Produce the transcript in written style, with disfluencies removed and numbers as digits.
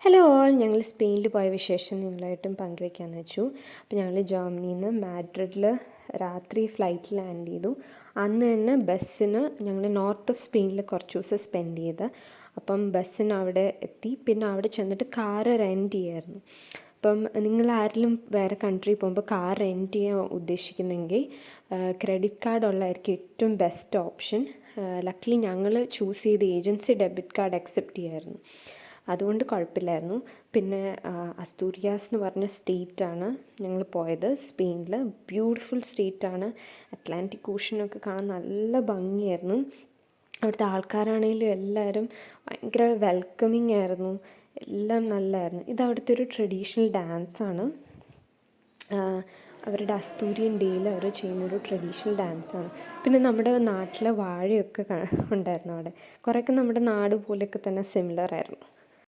Hello all, ഞങ്ങൾ സ്പെയിനിൽ പോയ വിശേഷം നിങ്ങളായിട്ടും പങ്കുവെക്കാമെന്ന് വെച്ചു. അപ്പോൾ ഞങ്ങൾ ജർമ്മനിയിൽ നിന്ന് മാഡ്രിഡിൽ രാത്രി ഫ്ലൈറ്റ് ലാൻഡ് ചെയ്തു. അന്ന് തന്നെ ബസ്സിന് ഞങ്ങൾ നോർത്ത് ഓഫ് സ്പെയിനിൽ കുറച്ച് ദിവസം സ്പെൻഡ് ചെയ്ത്. അപ്പം ബസ്സിന് അവിടെ എത്തി. പിന്നെ അവിടെ ചെന്നിട്ട് കാറ് റെൻറ്റ് ചെയ്യായിരുന്നു. അപ്പം നിങ്ങൾ ആരെങ്കിലും വേറെ കൺട്രി പോകുമ്പോൾ കാർ റെൻറ്റ് ചെയ്യാൻ ഉദ്ദേശിക്കുന്നെങ്കിൽ ക്രെഡിറ്റ് കാർഡ് ഉള്ളതായിരിക്കും ഏറ്റവും ബെസ്റ്റ് ഓപ്ഷൻ. ലക്കിലി ഞങ്ങൾ ചൂസ് ചെയ്ത ഏജൻസി ഡെബിറ്റ് കാർഡ് അക്സെപ്റ്റ് ചെയ്യായിരുന്നു, അതുകൊണ്ട് കുഴപ്പമില്ലായിരുന്നു. പിന്നെ അസ്തൂരിയാസ് എന്ന് പറഞ്ഞ സ്റ്റേറ്റാണ് ഞങ്ങൾ പോയത് സ്പെയിനിൽ. ബ്യൂട്ടിഫുൾ സ്റ്റേറ്റാണ്. അറ്റ്ലാന്റിക് ഓഷനൊക്കെ കാണാൻ നല്ല ഭംഗിയായിരുന്നു. അവിടുത്തെ ആൾക്കാരാണെങ്കിലും എല്ലാവരും ഭയങ്കര വെൽക്കമിങ് ആയിരുന്നു. എല്ലാം നല്ലതായിരുന്നു. ഇത് അവിടുത്തെ ഒരു ട്രഡീഷണൽ ഡാൻസാണ്. അവരുടെ അസ്തൂരിയൻ ഡേയിൽ അവർ ചെയ്യുന്നൊരു ട്രഡീഷണൽ ഡാൻസാണ്. പിന്നെ നമ്മുടെ നാട്ടിലെ വാഴയൊക്കെ ഉണ്ടായിരുന്നു അവിടെ. കുറേയൊക്കെ നമ്മുടെ നാട് പോലെയൊക്കെ തന്നെ സിമിലർ ആയിരുന്നു.